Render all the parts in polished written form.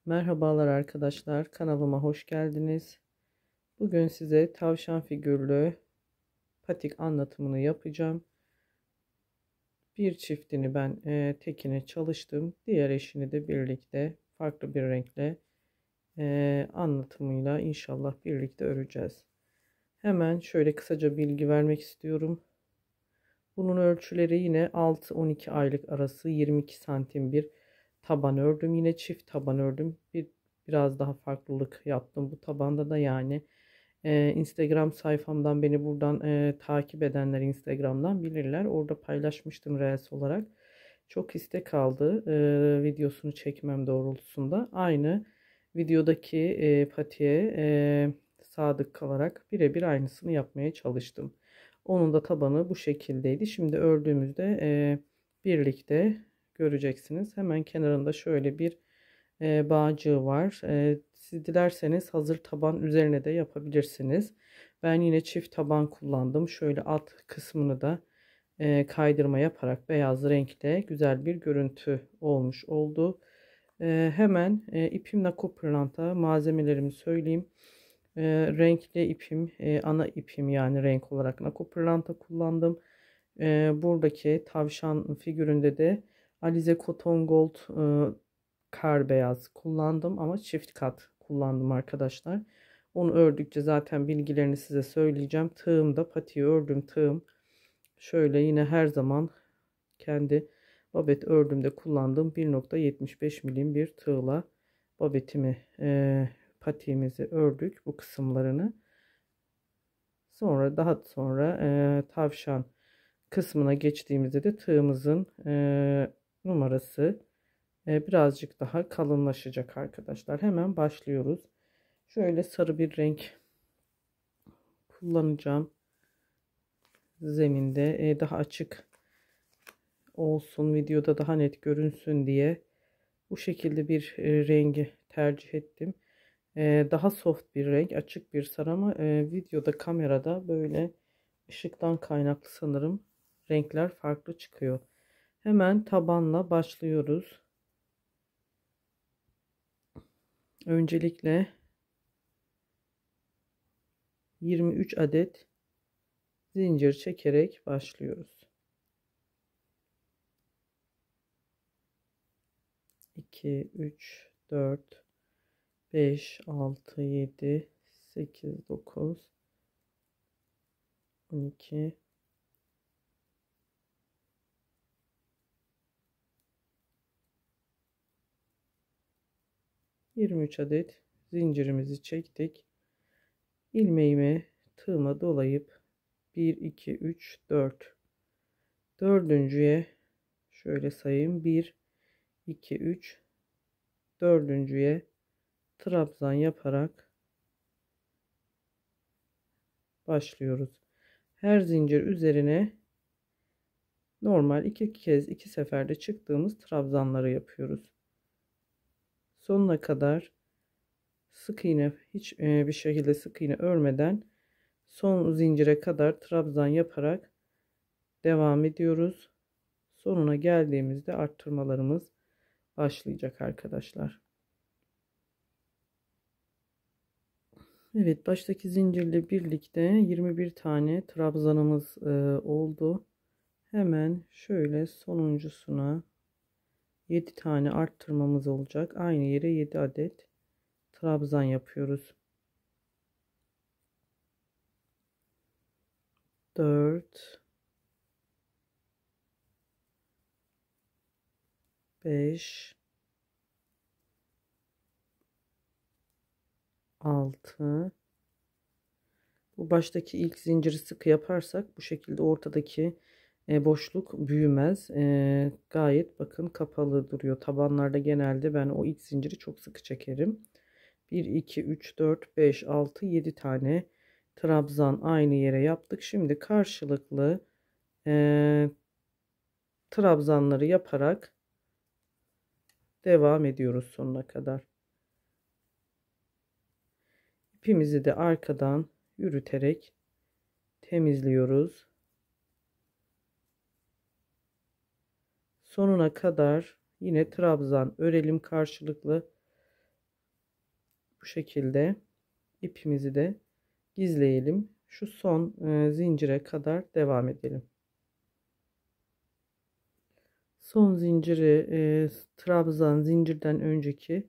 Merhabalar arkadaşlar, kanalıma hoş geldiniz. Bugün size tavşan figürlü patik anlatımını yapacağım. Bir çiftini ben tekine çalıştım. Diğer eşini de birlikte farklı bir renkle anlatımıyla inşallah birlikte öreceğiz. Hemen şöyle kısaca bilgi vermek istiyorum. Bunun ölçüleri yine 6-12 aylık arası 22 santim bir taban ördüm. Yine çift taban ördüm. Biraz daha farklılık yaptım bu tabanda da yani. Instagram sayfamdan beni buradan takip edenler Instagram'dan bilirler. Orada paylaşmıştım Reels olarak. Çok istek aldı videosunu çekmem doğrultusunda. Aynı videodaki patiğe sadık kalarak birebir aynısını yapmaya çalıştım. Onun da tabanı bu şekildeydi. Şimdi ördüğümüzde birlikte göreceksiniz. Hemen kenarında şöyle bir bağcığı var. Siz dilerseniz hazır taban üzerine de yapabilirsiniz. Ben yine çift taban kullandım. Şöyle alt kısmını da kaydırma yaparak beyaz renkte güzel bir görüntü olmuş oldu. Hemen ipim Nako Pırlanta, malzemelerimi söyleyeyim. Renkli ipim, ana ipim yani renk olarak Nako Pırlanta kullandım. Buradaki tavşan figüründe de Alize Cotton Gold kar beyaz kullandım ama çift kat kullandım arkadaşlar. Onu ördükçe zaten bilgilerini size söyleyeceğim. Tığımda patiği ördüm tığım. Şöyle yine her zaman kendi babet ördüğümde kullandığım 1,75 milim bir tığla babetimi patiğimizi ördük bu kısımlarını. Sonra daha sonra tavşan kısmına geçtiğimizde de tığımızın numarası birazcık daha kalınlaşacak arkadaşlar. Hemen başlıyoruz. Şöyle sarı bir renk kullanacağım. Zeminde daha açık olsun, videoda daha net görünsün diye bu şekilde bir rengi tercih ettim. Daha soft bir renk, açık bir sarı ama videoda, kamerada böyle ışıktan kaynaklı sanırım renkler farklı çıkıyor. Hemen tabanla başlıyoruz. Öncelikle 23 adet zincir çekerek başlıyoruz. 2, 3, 4, 5, 6, 7, 8, 9, 12, 23 adet zincirimizi çektik. İlmeğimi tığıma dolayıp 1, 2, 3, 4. Dördüncüye şöyle sayayım. 1, 2, 3. Dördüncüye trabzan yaparak başlıyoruz. Her zincir üzerine normal iki seferde çıktığımız trabzanları yapıyoruz. Sonuna kadar sık iğne hiç bir şekilde sık iğne örmeden son zincire kadar trabzan yaparak devam ediyoruz. Sonuna geldiğimizde arttırmalarımız başlayacak arkadaşlar. Evet, baştaki zincirle birlikte 21 tane trabzanımız oldu. Hemen şöyle sonuncusuna 7 tane arttırmamız olacak. Aynı yere 7 adet trabzan yapıyoruz. 4, 5, 6. Bu baştaki ilk zinciri sıkı yaparsak bu şekilde ortadaki boşluk büyümez. Gayet bakın kapalı duruyor. Tabanlarda genelde ben o ilk zinciri çok sıkı çekerim. 1, 2, 3, 4, 5, 6, 7 tane trabzan aynı yere yaptık. Şimdi karşılıklı trabzanları yaparak devam ediyoruz sonuna kadar. İpimizi de arkadan yürüterek temizliyoruz. Sonuna kadar yine trabzan örelim karşılıklı. Bu şekilde ipimizi de gizleyelim. Şu son zincire kadar devam edelim. Son zinciri trabzan, zincirden önceki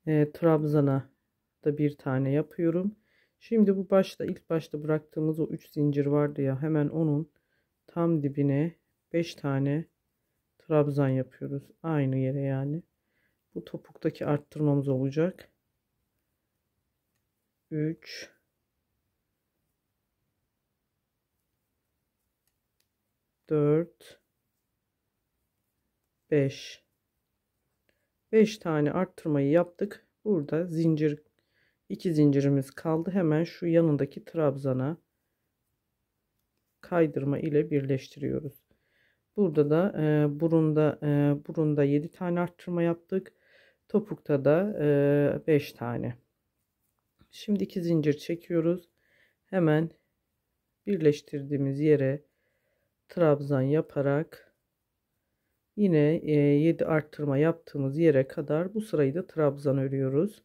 trabzana da bir tane yapıyorum. Şimdi bu başta, ilk başta bıraktığımız o 3 zincir vardı ya, hemen onun tam dibine 5 tane trabzan yapıyoruz. Aynı yere yani. Bu topuktaki arttırmamız olacak. 3 4 5 tane arttırmayı yaptık. Burada zincir, 2 zincirimiz kaldı. Hemen şu yanındaki trabzana kaydırma ile birleştiriyoruz. Burada da burunda 7 tane arttırma yaptık. Topukta da 5 tane. Şimdi 2 zincir çekiyoruz. Hemen birleştirdiğimiz yere trabzan yaparak yine 7 arttırma yaptığımız yere kadar bu sırayı da trabzan örüyoruz.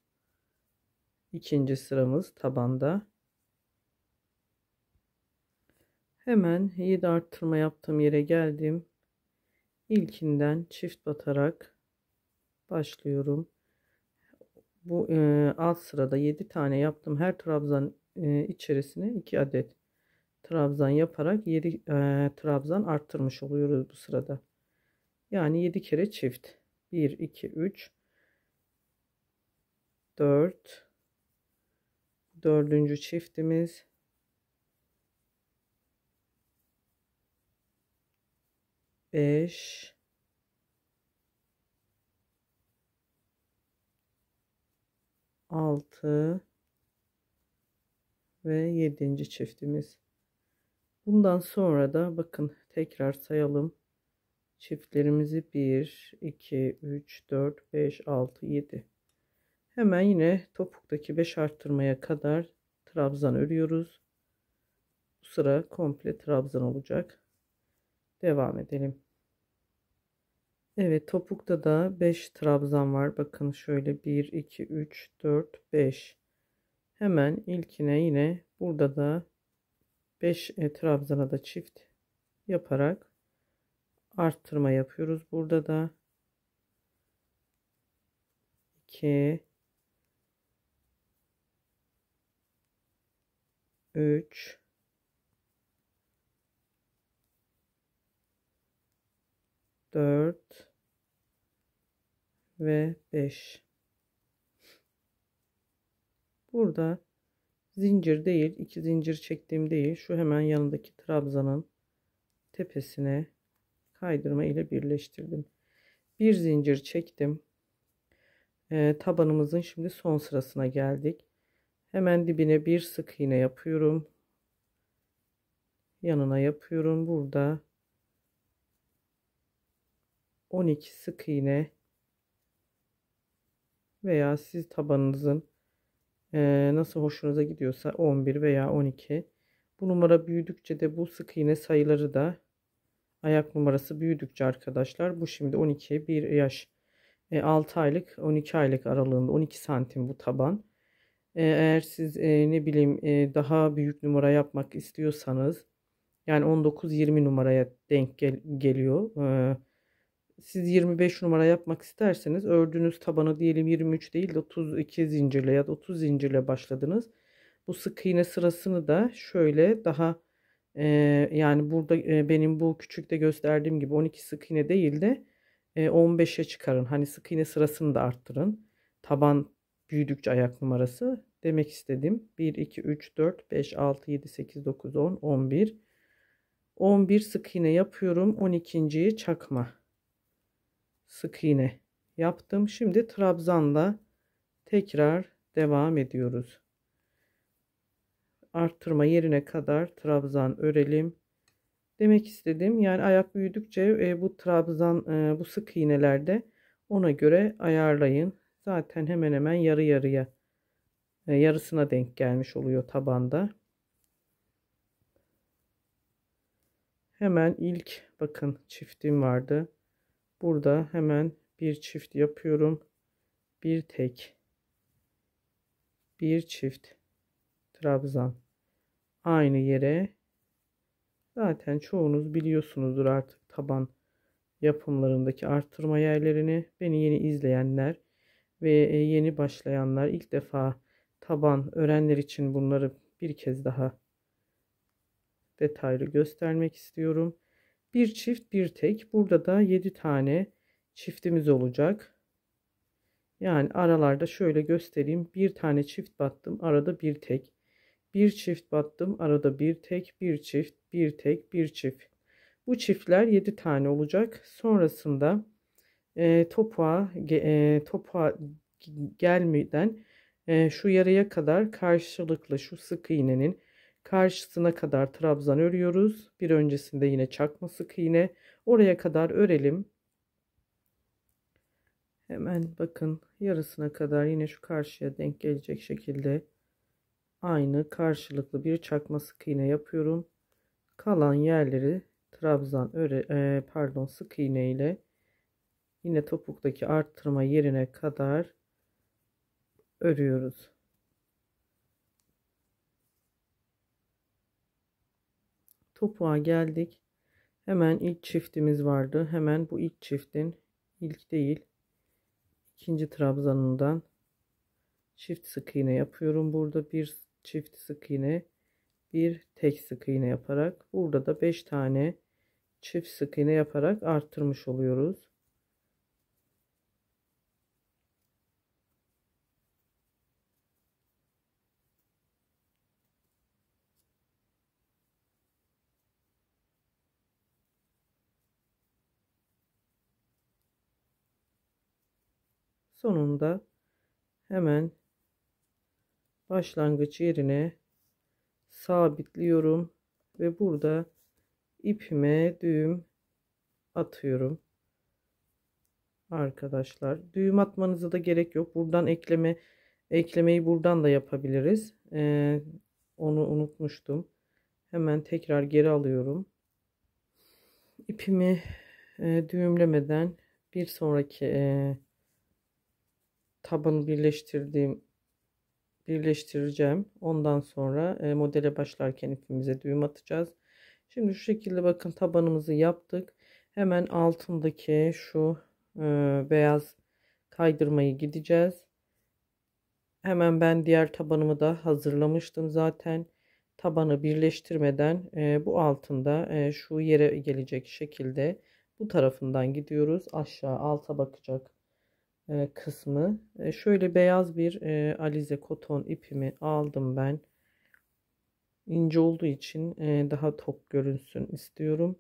İkinci sıramız tabanda. Hemen 7 arttırma yaptığım yere geldim. İlkinden çift batarak başlıyorum. Bu alt sırada 7 tane yaptım. Her trabzan içerisine 2 adet trabzan yaparak 7 trabzan arttırmış oluyoruz bu sırada. Yani 7 kere çift. 1 2 3 4, dördüncü çiftimiz, 5, 6 ve 7. çiftimiz. Bundan sonra da bakın tekrar sayalım. Çiftlerimizi 1, 2, 3, 4, 5, 6, 7. Hemen yine topuktaki 5 arttırmaya kadar trabzan örüyoruz. Bu sıra komple trabzan olacak. Devam edelim. Evet, topukta da 5 trabzan var. Bakın şöyle 1, 2, 3, 4, 5. Hemen ilkine yine burada da 5 trabzana da çift yaparak arttırma yapıyoruz. Burada da 2, 3, 4 ve 5. Burada zincir değil, 2 zincir çektiğim değil, şu hemen yanındaki trabzanın tepesine kaydırma ile birleştirdim. Bir zincir çektim. Tabanımızın şimdi son sırasına geldik. Hemen dibine bir sık iğne yapıyorum. Yanına yapıyorum. Burada 12 sık iğne veya siz tabanınızın nasıl hoşunuza gidiyorsa 11 veya 12. Bu numara büyüdükçe de bu sık iğne sayıları da ayak numarası büyüdükçe arkadaşlar, bu şimdi 12, 1 yaş 6 aylık 12 aylık aralığında 12 santim bu taban. Eğer siz ne bileyim daha büyük numara yapmak istiyorsanız, yani 19-20 numaraya denk geliyor. Siz 25 numara yapmak isterseniz ördüğünüz tabanı diyelim 23 değil de 32 zincirle ya da 30 zincirle başladınız. Bu sık iğne sırasını da şöyle daha yani burada benim bu küçükte gösterdiğim gibi 12 sık iğne değil de 15'e çıkarın. Hani sık iğne sırasını da arttırın. Taban büyüdükçe ayak numarası demek istedim. 1, 2, 3, 4, 5, 6, 7, 8, 9, 10, 11. 11 sık iğne yapıyorum. 12.'yi çakma sık iğne yaptım. Şimdi trabzanla tekrar devam ediyoruz. Arttırma yerine kadar trabzan örelim. Demek istedim yani ayak büyüdükçe bu trabzan bu sık iğnelerde ona göre ayarlayın. Zaten hemen hemen yarı yarıya yarısına denk gelmiş oluyor tabanda. Hemen ilk bakın çiftim vardı. Burada hemen bir çift yapıyorum. Bir tek bir çift trabzan aynı yere. Zaten çoğunuz biliyorsunuzdur artık taban yapımlarındaki arttırma yerlerini. Beni yeni izleyenler ve yeni başlayanlar, ilk defa taban öğrenenler için bunları bir kez daha detaylı göstermek istiyorum. Bir çift bir tek. Burada da 7 tane çiftimiz olacak. Yani aralarda şöyle göstereyim. Bir tane çift battım, arada bir tek. Bir çift battım, arada bir tek, bir çift, bir tek, bir çift. Bu çiftler 7 tane olacak. Sonrasında topuğa gelmeden şu yarıya kadar karşılıklı şu sık iğnenin karşısına kadar trabzan örüyoruz. Bir öncesinde yine çakma sık iğne. Oraya kadar örelim. Hemen bakın, yarısına kadar yine şu karşıya denk gelecek şekilde aynı karşılıklı bir çakma sık iğne yapıyorum. Kalan yerleri trabzan sık iğne ile yine topuktaki arttırma yerine kadar örüyoruz. Topuğa geldik. Hemen ilk çiftimiz vardı. Hemen bu ilk çiftin, ilk değil, ikinci trabzanından çift sık iğne yapıyorum. Burada bir çift sık iğne, bir tek sık iğne yaparak, burada da 5 tane çift sık iğne yaparak arttırmış oluyoruz. Sonunda hemen başlangıç yerine sabitliyorum ve burada ipime düğüm atıyorum. Arkadaşlar, düğüm atmanıza da gerek yok. Buradan eklemeyi buradan da yapabiliriz. Onu unutmuştum. Hemen tekrar geri alıyorum. İpimi düğümlemeden bir sonraki tabanı birleştireceğim. Ondan sonra modele başlarken ipimize düğüm atacağız. Şimdi şu şekilde bakın, tabanımızı yaptık. Hemen altındaki şu beyaz kaydırmayı gideceğiz. Hemen ben diğer tabanımı da hazırlamıştım zaten. Tabanı birleştirmeden bu altında şu yere gelecek şekilde bu tarafından gidiyoruz. Aşağı alta bakacak kısmı. Şöyle beyaz bir alize koton ipimi aldım ben. İnce olduğu için daha tok görünsün istiyorum.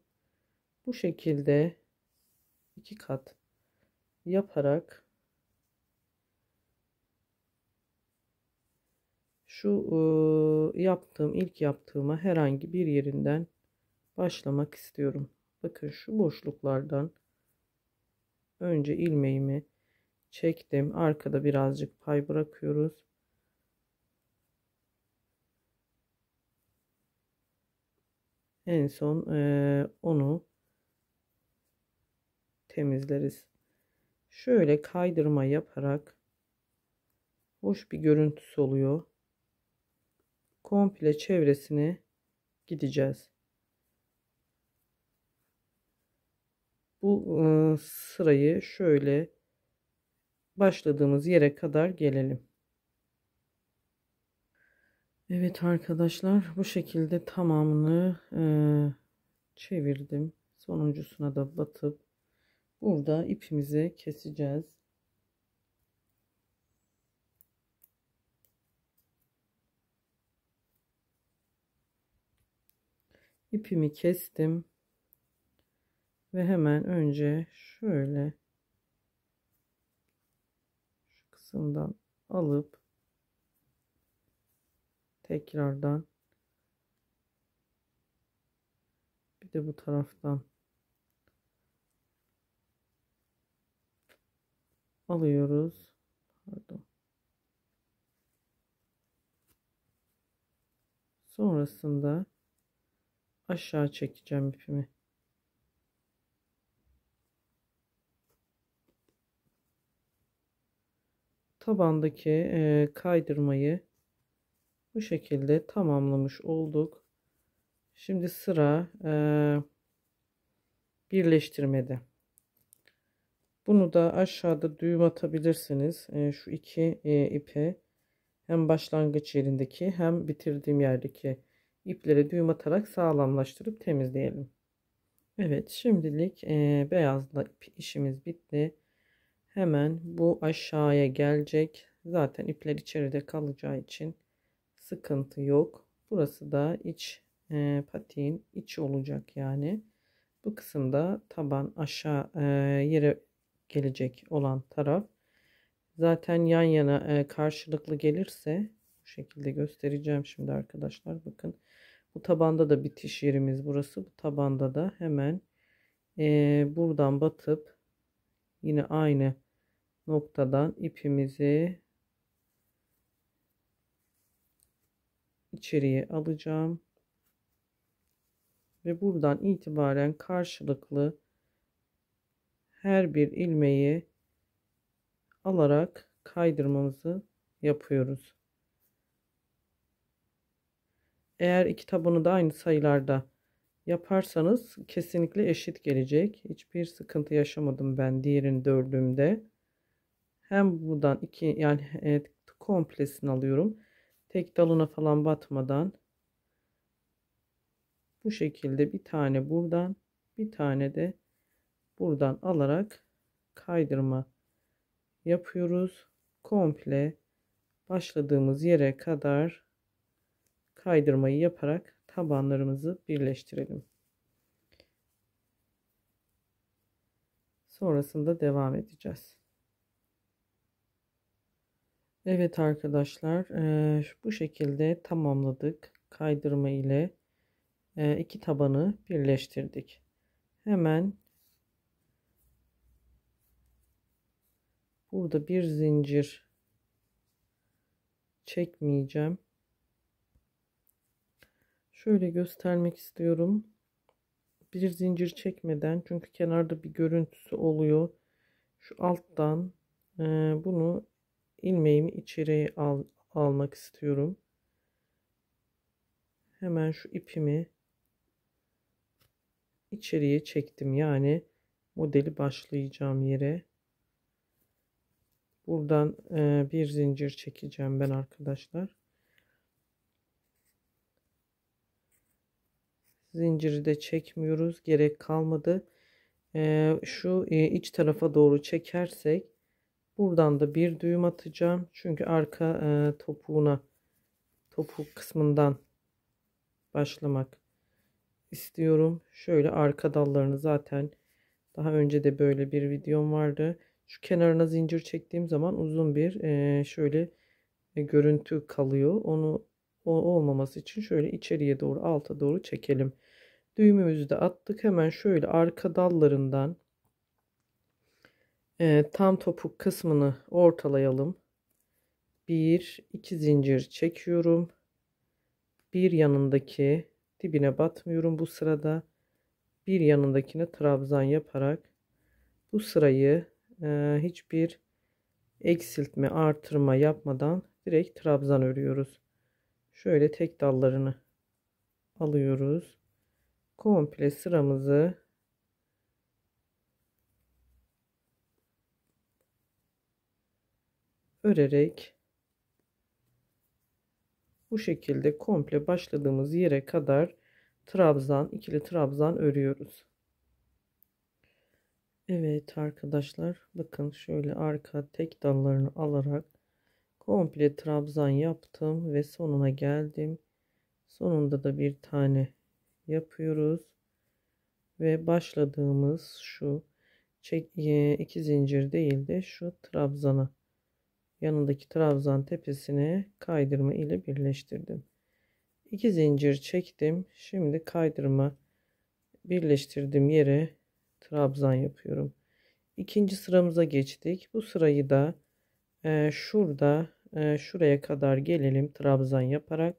Bu şekilde 2 kat yaparak şu ilk yaptığıma herhangi bir yerinden başlamak istiyorum. Bakın, şu boşluklardan önce ilmeğimi çektim. Arkada birazcık pay bırakıyoruz. En son onu temizleriz. Şöyle kaydırma yaparak hoş bir görüntüsü oluyor. Komple çevresine gideceğiz. Bu sırayı şöyle başladığımız yere kadar gelelim. Evet arkadaşlar, bu şekilde tamamını çevirdim. Sonuncusuna da batıp burada ipimizi keseceğiz. İpimi kestim ve hemen önce şöyle şu kısımdan alıp tekrardan bir de bu taraftan alıyoruz. Pardon. Sonrasında aşağı çekeceğim ipimi. Tabandaki kaydırmayı Bu şekilde tamamlamış olduk. Şimdi sıra birleştirmede. Bunu da aşağıda düğüm atabilirsiniz. Şu iki ipe hem başlangıç yerindeki hem bitirdiğim yerdeki iplere düğüm atarak sağlamlaştırıp temizleyelim. Evet, şimdilik beyazla işimiz bitti. Hemen bu aşağıya gelecek. Zaten ipler içeride kalacağı için sıkıntı yok. Burası da iç patiğin içi olacak yani. Bu kısımda taban aşağı yere gelecek olan taraf. Zaten yan yana karşılıklı gelirse bu şekilde göstereceğim şimdi arkadaşlar. Bakın bu tabanda da bitiş yerimiz burası. Bu tabanda da hemen buradan batıp yine aynı noktadan ipimizi içeriye alacağım. Ve buradan itibaren karşılıklı her bir ilmeği alarak kaydırmamızı yapıyoruz. Eğer iki tabanı da aynı sayılarda yaparsanız kesinlikle eşit gelecek. Hiçbir sıkıntı yaşamadım ben diğerini de ördüğümde. Hem buradan iki yani komplesini alıyorum. Tek dalına falan batmadan bu şekilde bir tane buradan bir tane de buradan alarak kaydırma yapıyoruz. Komple başladığımız yere kadar kaydırmayı yaparak tabanlarımızı birleştirelim. Sonrasında devam edeceğiz. Evet arkadaşlar, bu şekilde tamamladık. Kaydırma ile iki tabanı birleştirdik. Hemen burada bir zincir çekmeyeceğim. Şöyle göstermek istiyorum. Bir zincir çekmeden, çünkü kenarda bir görüntüsü oluyor. Şu alttan bunu ilmeğimi içeriye almak istiyorum. Hemen şu ipimi içeriye çektim. Yani modeli başlayacağım yere. Buradan bir zincir çekeceğim ben arkadaşlar. Zinciri de çekmiyoruz. Gerek kalmadı. Şu iç tarafa doğru çekersek buradan da bir düğüm atacağım. Çünkü arka topuk kısmından başlamak istiyorum. Şöyle arka dallarını zaten daha önce de böyle bir videom vardı. Şu kenarına zincir çektiğim zaman uzun bir şöyle görüntü kalıyor. O olmaması için şöyle içeriye doğru alta doğru çekelim. Düğümümüzü de attık. Hemen şöyle arka dallarından tam topuk kısmını ortalayalım. Bir iki zincir çekiyorum. Bir yanındaki dibine batmıyorum bu sırada. Bir yanındakine trabzan yaparak bu sırayı hiçbir eksiltme artırma yapmadan direkt trabzan örüyoruz. Şöyle tek dallarını alıyoruz. Komple sıramızı örerek bu şekilde komple başladığımız yere kadar ikili trabzan örüyoruz. Evet arkadaşlar, bakın şöyle arka tek dallarını alarak komple trabzan yaptım ve sonuna geldim. Sonunda da bir tane yapıyoruz ve başladığımız şu iki zincir değil de şu trabzanı yanındaki trabzan tepesine kaydırma ile birleştirdim. 2 zincir çektim. Şimdi kaydırma birleştirdiğim yere trabzan yapıyorum. İkinci sıramıza geçtik. Bu sırayı da şuraya kadar gelelim trabzan yaparak.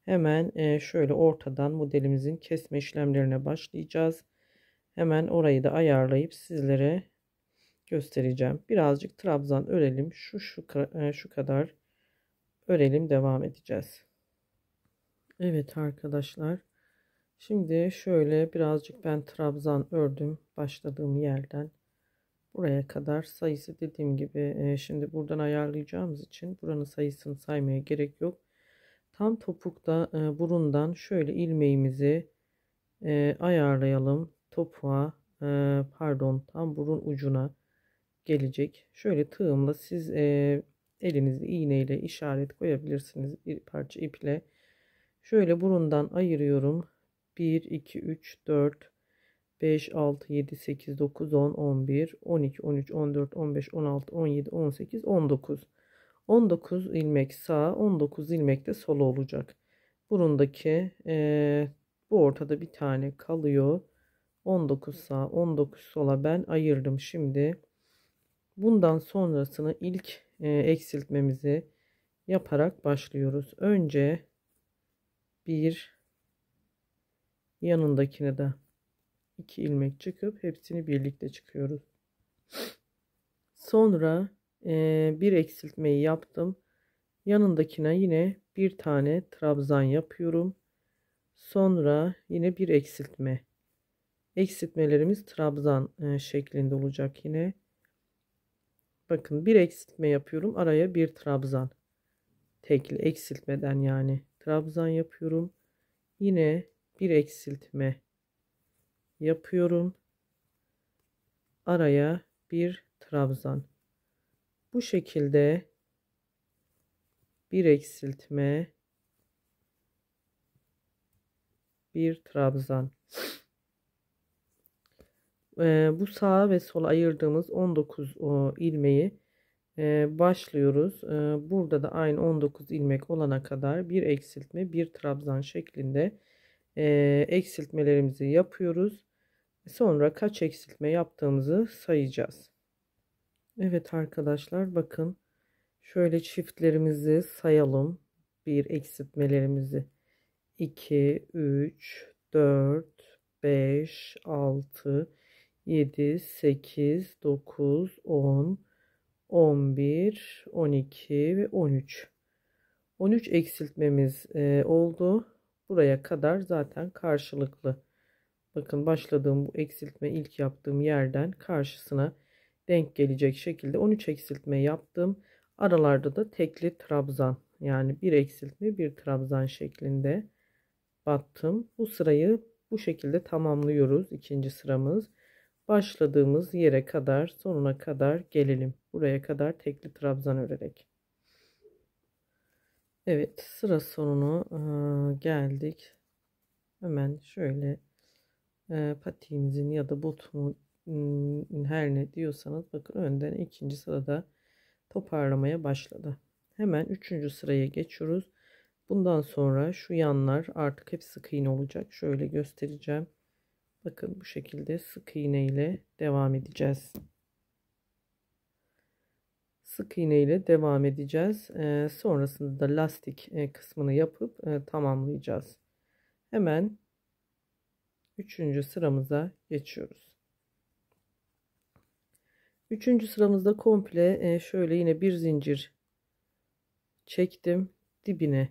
Hemen şöyle ortadan modelimizin kesme işlemlerine başlayacağız. Hemen orayı da ayarlayıp sizlere göstereceğim. Birazcık trabzan örelim. Şu kadar örelim, devam edeceğiz. Evet arkadaşlar. Şimdi şöyle birazcık ben trabzan ördüm başladığım yerden buraya kadar. Sayısı dediğim gibi şimdi buradan ayarlayacağımız için buranın sayısını saymaya gerek yok. Tam topukta burundan şöyle ilmeğimizi ayarlayalım. Topuğa pardon, tam burun ucuna gelecek. Şöyle tığımla siz elinizle iğneyle işaret koyabilirsiniz, bir parça iple. Şöyle burundan ayırıyorum. 1 2 3 4 5 6 7 8 9 10 11 12 13 14 15 16 17 18 19. 19 ilmek sağ, 19 ilmek de sola olacak. Burundaki bu ortada bir tane kalıyor. 19 sağ, 19 sola ben ayırdım. Şimdi bundan sonrasını ilk eksiltmemizi yaparak başlıyoruz. Önce bir, yanındakine de 2 ilmek çıkıp hepsini birlikte çıkıyoruz. Sonra bir eksiltmeyi yaptım. Yanındakine yine bir tane trabzan yapıyorum. Sonra yine bir eksiltme. Eksiltmelerimiz trabzan şeklinde olacak yine. Bakın, bir eksiltme yapıyorum. Araya bir trabzan. Tekli eksiltmeden yani. Trabzan yapıyorum. Yine bir eksiltme yapıyorum. Araya bir trabzan. Bu şekilde bir eksiltme, bir trabzan. Bu sağa ve sola ayırdığımız 19 ilmeği başlıyoruz. Burada da aynı 19 ilmek olana kadar bir eksiltme, bir trabzan şeklinde eksiltmelerimizi yapıyoruz. Sonra kaç eksiltme yaptığımızı sayacağız. Evet arkadaşlar, bakın şöyle çiftlerimizi sayalım. Bir eksiltmelerimizi 2 3 4 5 6 7 8 9 10 11 12 ve 13. 13 eksiltmemiz oldu. Buraya kadar zaten karşılıklı. Bakın, başladığım bu eksiltme ilk yaptığım yerden karşısına denk gelecek şekilde 13 eksiltme yaptım. Aralarda da tekli trabzan, yani bir eksiltme bir trabzan şeklinde battım. Bu sırayı bu şekilde tamamlıyoruz. İkinci sıramız. Başladığımız yere kadar, sonuna kadar gelelim. Buraya kadar tekli trabzan örerek. Evet, sıra sonuna geldik. Hemen şöyle patiğimizin ya da botumun, her ne diyorsanız, bakın önden ikinci sırada toparlamaya başladı. Hemen üçüncü sıraya geçiyoruz. Bundan sonra şu yanlar artık hep sık iğne olacak. Şöyle göstereceğim. Bakın, bu şekilde sık iğne ile devam edeceğiz. Sık iğne ile devam edeceğiz. Sonrasında da lastik kısmını yapıp tamamlayacağız. Hemen üçüncü sıramıza geçiyoruz. Üçüncü sıramızda komple şöyle yine bir zincir çektim. Dibine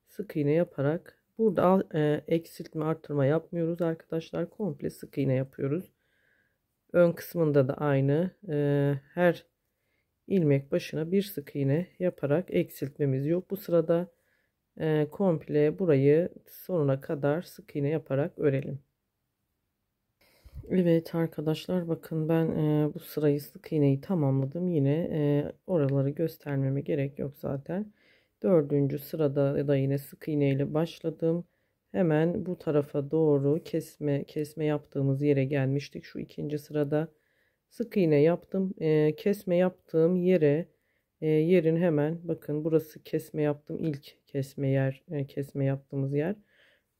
sık iğne yaparak, burada eksiltme artırma yapmıyoruz arkadaşlar. Komple sık iğne yapıyoruz. Ön kısmında da aynı. Her ilmek başına bir sık iğne yaparak eksiltmemiz yok. Bu sırada komple burayı sonuna kadar sık iğne yaparak örelim. Evet arkadaşlar, bakın ben bu sırayı, sık iğneyi tamamladım. Yine oraları göstermeme gerek yok zaten. Dördüncü sırada da yine sık iğne ile başladım. Hemen bu tarafa doğru kesme yaptığımız yere gelmiştik. Şu ikinci sırada sık iğne yaptım. Kesme yaptığım yere, yerin hemen, bakın burası kesme yaptım, ilk kesme yaptığımız yer.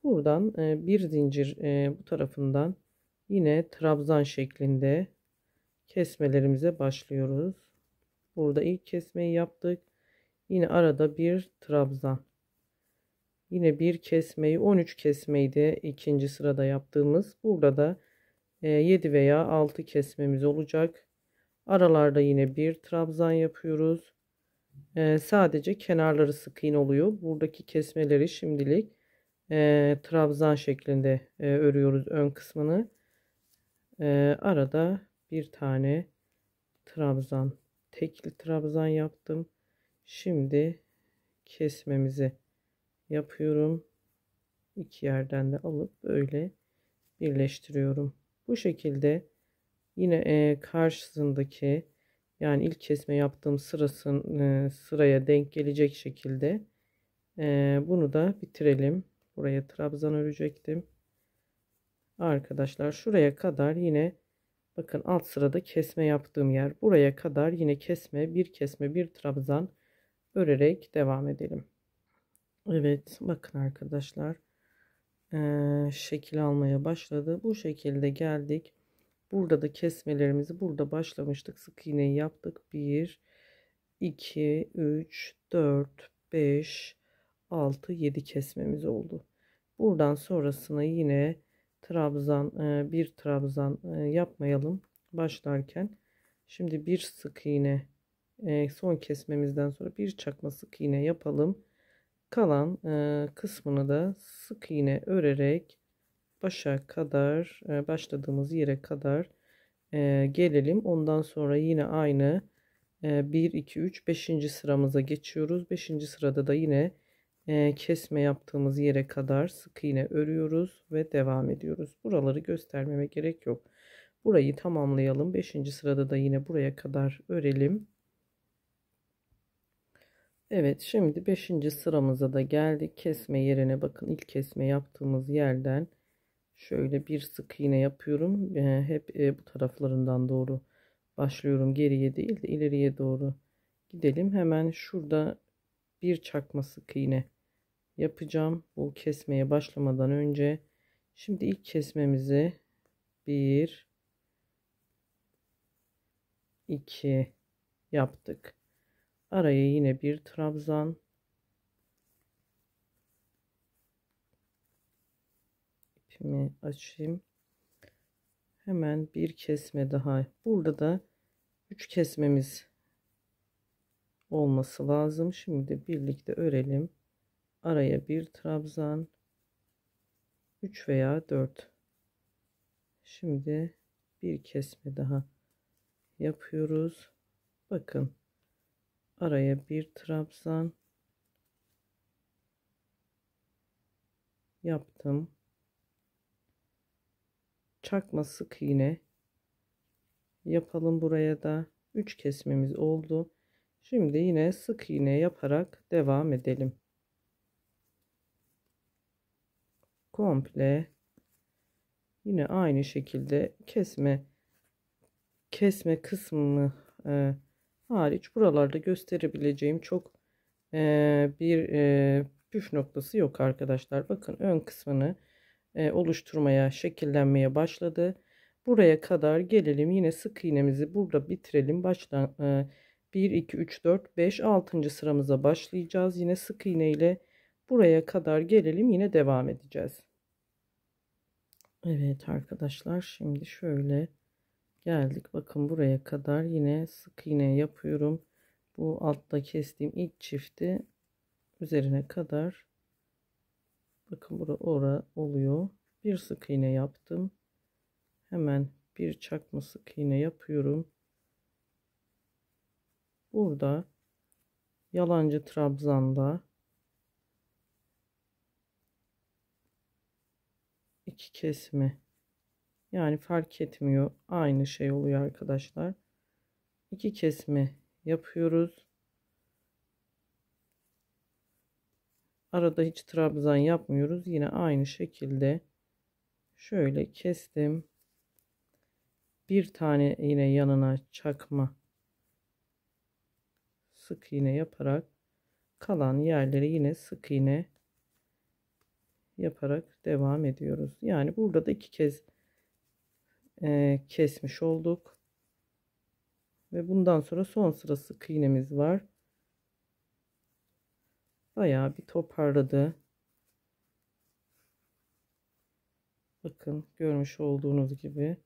Buradan bir zincir bu tarafından yine trabzan şeklinde kesmelerimize başlıyoruz. Burada ilk kesmeyi yaptık. Yine arada bir trabzan. Yine bir kesmeyi, 13 kesmeyi de ikinci sırada yaptığımız. Burada da 7 veya 6 kesmemiz olacak. Aralarda yine bir trabzan yapıyoruz. Sadece kenarları sık iğne oluyor. Buradaki kesmeleri şimdilik trabzan şeklinde örüyoruz ön kısmını. Arada bir tane trabzan, tekli trabzan yaptım. Şimdi kesmemizi yapıyorum. İki yerden de alıp böyle birleştiriyorum. Bu şekilde yine karşısındaki, yani ilk kesme yaptığım sıraya denk gelecek şekilde bunu da bitirelim. Buraya trabzan örecektim. Arkadaşlar şuraya kadar yine bakın, alt sırada kesme yaptığım yer. Buraya kadar yine kesme bir trabzan örerek devam edelim. Evet, bakın arkadaşlar, şekil almaya başladı. Bu şekilde geldik. Burada da kesmelerimizi burada başlamıştık. Sık iğneyi yaptık. 1 2 3 4 5 6 7 kesmemiz oldu. Buradan sonrasını yine trabzan, bir trabzan yapmayalım başlarken. Şimdi bir sık iğne, son kesmemizden sonra bir çakma sık iğne yapalım. Kalan kısmını da sık iğne örerek başa kadar, başladığımız yere kadar gelelim. Ondan sonra yine aynı 1 2 3 5. sıramıza geçiyoruz. 5. sırada da yine kesme yaptığımız yere kadar sık iğne örüyoruz ve devam ediyoruz. Buraları göstermeme gerek yok. Burayı tamamlayalım. 5. sırada da yine buraya kadar örelim. Evet, şimdi 5. sıramıza da geldik. Kesme yerine bakın, ilk kesme yaptığımız yerden şöyle bir sık iğne yapıyorum. Hep bu taraflarından doğru başlıyorum. Geriye değil de ileriye doğru gidelim. Hemen şurada bir çakma sık iğne yapacağım. Bu kesmeye başlamadan önce. Şimdi ilk kesmemizi 1 2 yaptık. Araya yine bir trabzan. İpimi açayım. Hemen bir kesme daha. Burada da 3 kesmemiz olması lazım. Şimdi birlikte örelim. Araya bir trabzan, 3 veya 4. Şimdi bir kesme daha yapıyoruz. Bakın, araya bir trabzan yaptım. Çakma sık iğne yapalım buraya da. 3 kesmemiz oldu. Şimdi yine sık iğne yaparak devam edelim. Komple yine aynı şekilde kesme kısmı hariç buralarda gösterebileceğim çok bir püf noktası yok arkadaşlar. Bakın, ön kısmını oluşturmaya, şekillenmeye başladı. Buraya kadar gelelim. Yine sık iğnemizi burada bitirelim. 1 2 3 4 5 6. sıramıza başlayacağız. Yine sık iğne ile buraya kadar gelelim. Yine devam edeceğiz. Evet arkadaşlar, şimdi şöyle geldik. Bakın, buraya kadar yine sık iğne yapıyorum. Bu altta kestiğim ilk çifti üzerine kadar, bakın ora oluyor. Bir sık iğne yaptım. Hemen bir çakma sık iğne yapıyorum. Burada yalancı trabzanda 2 kesme, yani fark etmiyor, aynı şey oluyor arkadaşlar. 2 kesme yapıyoruz. Arada hiç trabzan yapmıyoruz. Yine aynı şekilde şöyle kestim. Bir tane yine yanına çakma sık iğne yaparak kalan yerleri yine sık iğne yaparak devam ediyoruz. Yani burada da 2 kez kesmiş olduk ve bundan sonra son sıra sık iğnemiz var. Bayağı bir toparladı. Bakın, görmüş olduğunuz gibi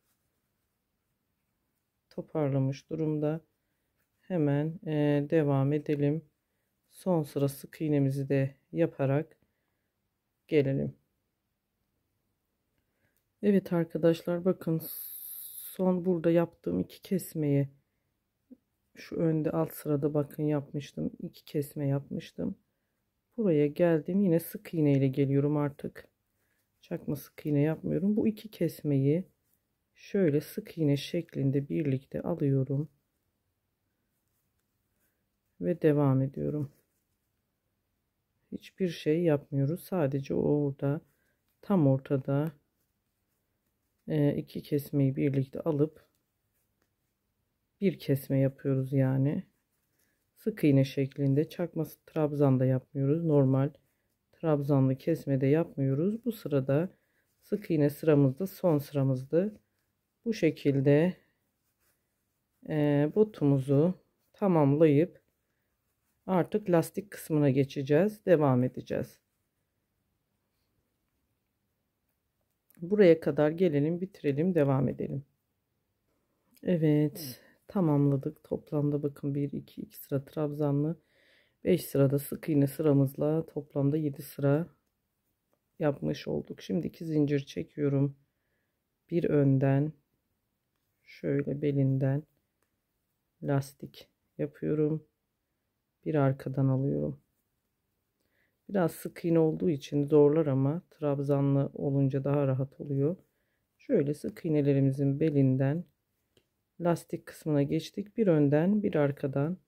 toparlamış durumda. hemen devam edelim. Son sıra sık iğnemizi de yaparak gelelim. Evet arkadaşlar, bakın son burada yaptığım 2 kesmeyi şu önde alt sırada bakın yapmıştım. 2 kesme yapmıştım. Buraya geldim, yine sık iğne ile geliyorum artık. Çakma sık iğne yapmıyorum. Bu 2 kesmeyi şöyle sık iğne şeklinde birlikte alıyorum ve devam ediyorum. Hiçbir şey yapmıyoruz. Sadece orada tam ortada 2 kesmeyi birlikte alıp bir kesme yapıyoruz yani. Sık iğne şeklinde, çakma trabzan da yapmıyoruz. Normal trabzanlı kesme de yapmıyoruz. Bu sırada sık iğne sıramızda son sıramızdı. Bu şekilde botumuzu tamamlayıp artık lastik kısmına geçeceğiz. Devam edeceğiz. Buraya kadar gelelim, bitirelim, devam edelim. Evet, tamamladık. Toplamda bakın 1 2 sıra trabzanlı, 5 sırada sık iğne sıramızla toplamda 7 sıra yapmış olduk. Şimdi 2 zincir çekiyorum. Bir önden şöyle belinden lastik yapıyorum. Bir arkadan alıyorum. Biraz sık iğne olduğu için zorlar ama trabzanlı olunca daha rahat oluyor. Şöyle sık iğnelerimizin belinden lastik kısmına geçtik. Bir önden bir arkadan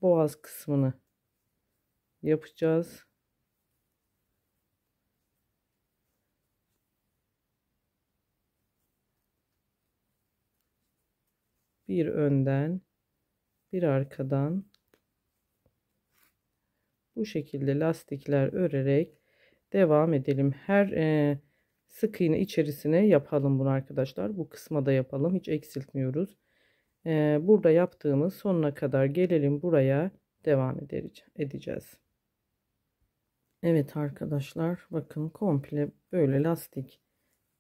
boğaz kısmını yapacağız. Bir önden bir arkadan bu şekilde lastikler örerek devam edelim. Her sık iğne içerisine yapalım bunu arkadaşlar. Bu kısma da yapalım. Hiç eksiltmiyoruz. Burada yaptığımız sonuna kadar gelelim. Buraya devam edeceğiz. Evet arkadaşlar, bakın komple böyle lastik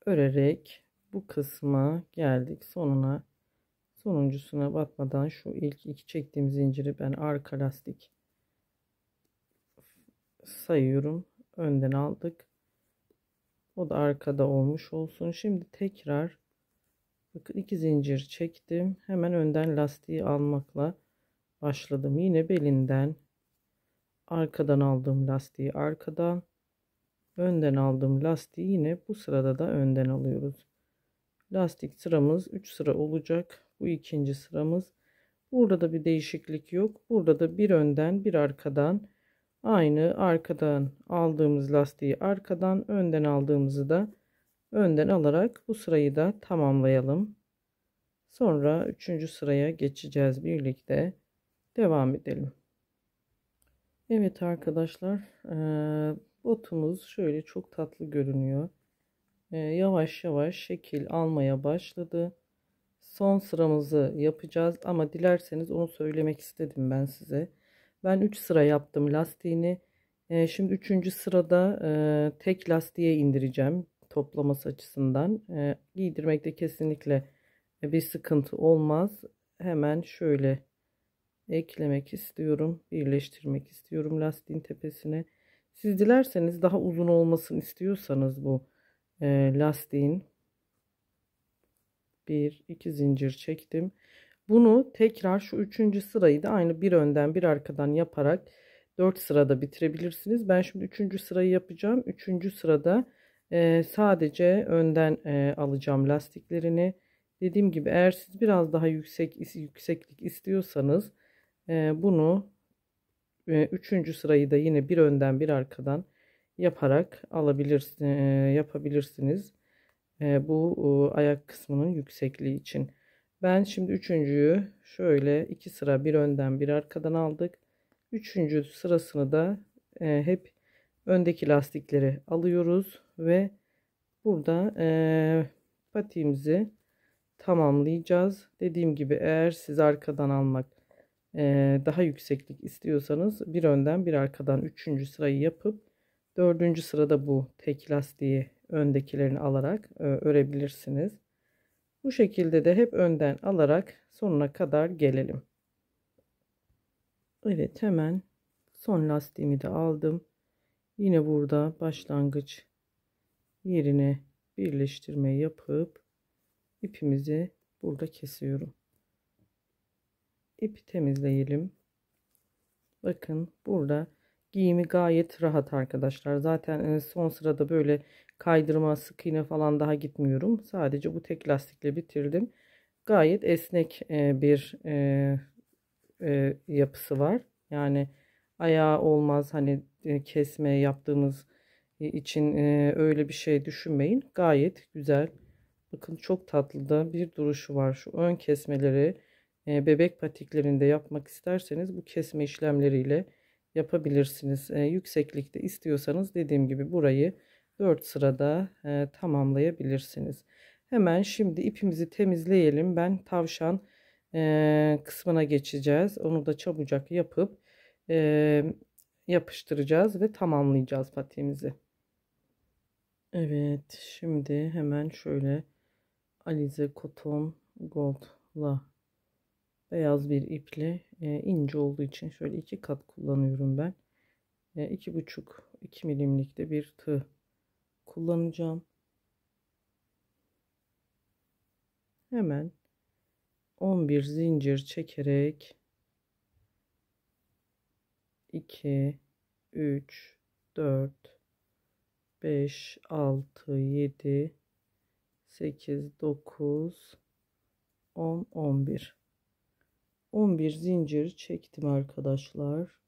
örerek bu kısma geldik. Sonuncusuna batmadan şu ilk 2 çektiğim zinciri ben arka lastik sayıyorum. Önden aldık. O da arkada olmuş olsun. Şimdi tekrar bakın 2 zincir çektim. Hemen önden lastiği almakla başladım. Yine belinden arkadan aldığım lastiği arkadan, önden aldığım lastiği yine bu sırada da önden alıyoruz. Lastik sıramız 3 sıra olacak. Bu ikinci sıramız. Burada da bir değişiklik yok. Burada da bir önden bir arkadan, aynı arkadan aldığımız lastiği arkadan, önden aldığımızı da önden alarak bu sırayı da tamamlayalım. Sonra üçüncü sıraya geçeceğiz birlikte. Devam edelim. Evet arkadaşlar, botumuz şöyle çok tatlı görünüyor. Yavaş yavaş şekil almaya başladı. Son sıramızı yapacağız ama dilerseniz onu söylemek istedim ben size. Ben 3 sıra yaptım lastiğini. Şimdi 3. sırada tek lastiğe indireceğim toplaması açısından. Giydirmekte kesinlikle bir sıkıntı olmaz. Hemen şöyle eklemek istiyorum, birleştirmek istiyorum lastiğin tepesine. Siz dilerseniz daha uzun olmasını istiyorsanız bu lastiğin bir iki zincir çektim. Bunu tekrar şu üçüncü sırayı da aynı bir önden bir arkadan yaparak 4 sırada bitirebilirsiniz. Ben şimdi üçüncü sırayı yapacağım. Üçüncü sırada sadece önden alacağım lastiklerini. Dediğim gibi eğer siz biraz daha yükseklik istiyorsanız bunu üçüncü sırayı da yine bir önden bir arkadan yaparak yapabilirsiniz. Bu ayak kısmının yüksekliği için. Ben şimdi üçüncüyü şöyle 2 sıra bir önden bir arkadan aldık. Üçüncü sırasını da hep öndeki lastikleri alıyoruz ve burada patiğimizi tamamlayacağız. Dediğim gibi eğer siz arkadan almak daha yükseklik istiyorsanız bir önden bir arkadan üçüncü sırayı yapıp dördüncü sırada bu tek lastiği öndekilerini alarak örebilirsiniz. Bu şekilde de hep önden alarak sonuna kadar gelelim. Evet, hemen son lastiğimi de aldım. Yine burada başlangıç yerine birleştirme yapıp ipimizi burada kesiyorum. İpi temizleyelim. Bakın burada giyimi gayet rahat arkadaşlar. Zaten son sırada böyle kaydırma, sık iğne falan daha gitmiyorum. Sadece bu tek lastikle bitirdim. Gayet esnek bir yapısı var. Yani ayağı olmaz hani kesme yaptığımız için öyle bir şey düşünmeyin. Gayet güzel. Bakın çok tatlı da bir duruşu var. Şu ön kesmeleri bebek patiklerinde yapmak isterseniz bu kesme işlemleriyle yapabilirsiniz. Yükseklikte istiyorsanız dediğim gibi burayı 4 sırada tamamlayabilirsiniz. Hemen şimdi ipimizi temizleyelim. Ben tavşan kısmına geçeceğiz. Onu da çabucak yapıp yapıştıracağız ve tamamlayacağız patiğimizi. Evet, şimdi hemen şöyle Alize Cotton Gold'la beyaz bir iple ince olduğu için şöyle 2 kat kullanıyorum ben. 2,5-2 milimlikte bir tığ kullanacağım. Hemen 11 zincir çekerek 2, 3, 4, 5, 6, 7, 8, 9, 10, 11. 11 zincir çektim arkadaşlar.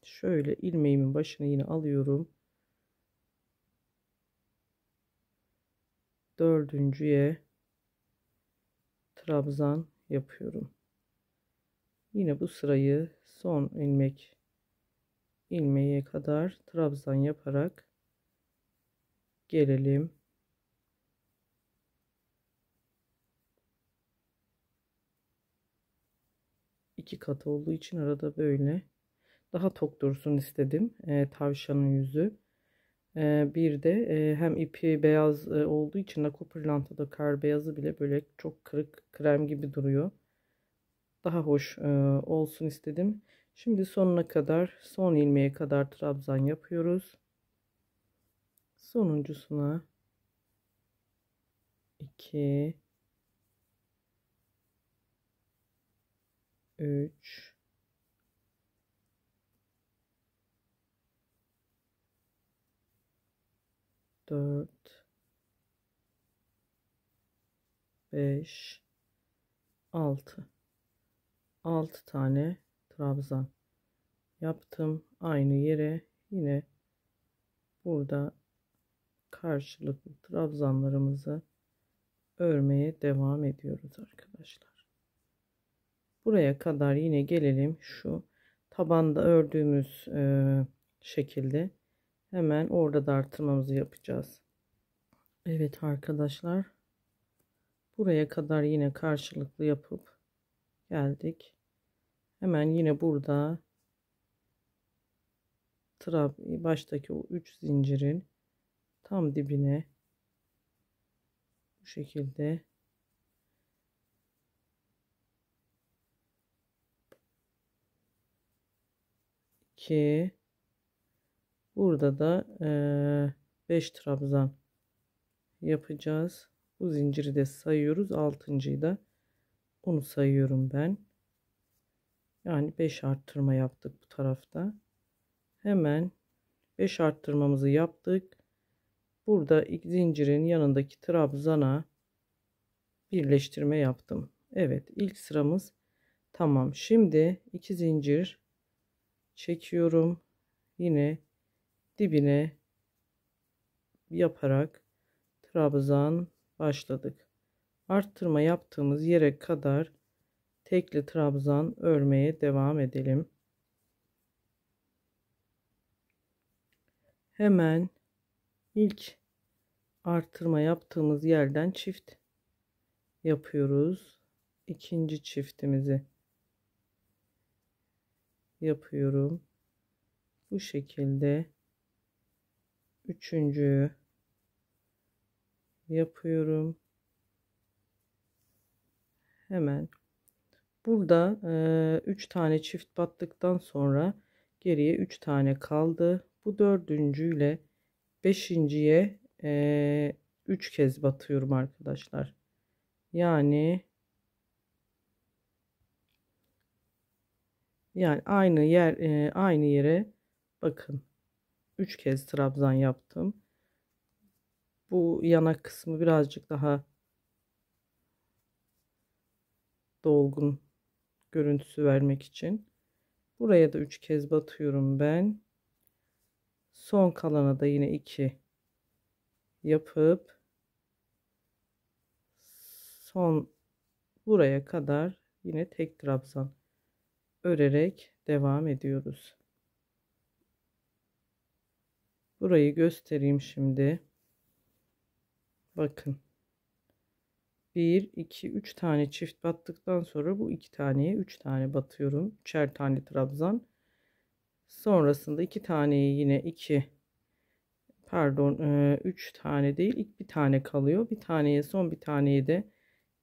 Şöyle ilmeğimin başına yine alıyorum. Dördüncüye trabzan yapıyorum. Yine bu sırayı son ilmeğe kadar trabzan yaparak gelelim. İki kat olduğu için arada böyle daha tok dursun istedim tavşanın yüzü. Bir de hem ipi beyaz olduğu için Nako Pırlanta'da kar beyazı bile böyle çok kırık krem gibi duruyor. Daha hoş olsun istedim. Şimdi sonuna kadar, son ilmeğe kadar trabzan yapıyoruz. Sonuncusuna 2, 3, 4, 5, 6. 6 tane trabzan yaptım. Aynı yere yine burada karşılıklı trabzanlarımızı örmeye devam ediyoruz arkadaşlar. Buraya kadar yine gelelim. Şu tabanda ördüğümüz şekilde hemen orada da artırmamızı yapacağız. Evet arkadaşlar, buraya kadar yine karşılıklı yapıp geldik. Hemen yine burada baştaki o 3 zincirin tam dibine bu şekilde ki burada da 5 trabzan yapacağız. Bu zinciri de sayıyoruz. 6.'yı da onu sayıyorum ben. Yani 5 arttırma yaptık bu tarafta. Hemen 5 arttırmamızı yaptık. Burada ilk zincirin yanındaki trabzana birleştirme yaptım. Evet, ilk sıramız tamam. Şimdi 2 zincir çekiyorum. Yine dibine yaparak trabzan başladık. Arttırma yaptığımız yere kadar tekli trabzan örmeye devam edelim. Hemen ilk artırma yaptığımız yerden çift yapıyoruz. İkinci çiftimizi yapıyorum. Bu şekilde üçüncüyü yapıyorum. Hemen Burada 3 tane çift battıktan sonra geriye 3 tane kaldı. Bu dördüncüyle beşinciye 3 kez batıyorum arkadaşlar. Yani aynı yere bakın 3 kez trabzan yaptım. Bu yanak kısmı birazcık daha dolgun görüntüsü vermek için. Buraya da 3 kez batıyorum ben. Son kalana da yine 2 yapıp son buraya kadar yine tek trabzan örerek devam ediyoruz. Burayı göstereyim şimdi. Bakın. 1 2 3 tane çift battıktan sonra bu 2 taneye 3 tane batıyorum. 3'er tane trabzan. Sonrasında 2 taneyi yine 2 pardon 3 tane değil, ilk bir tane kalıyor. Bir taneye son bir taneye de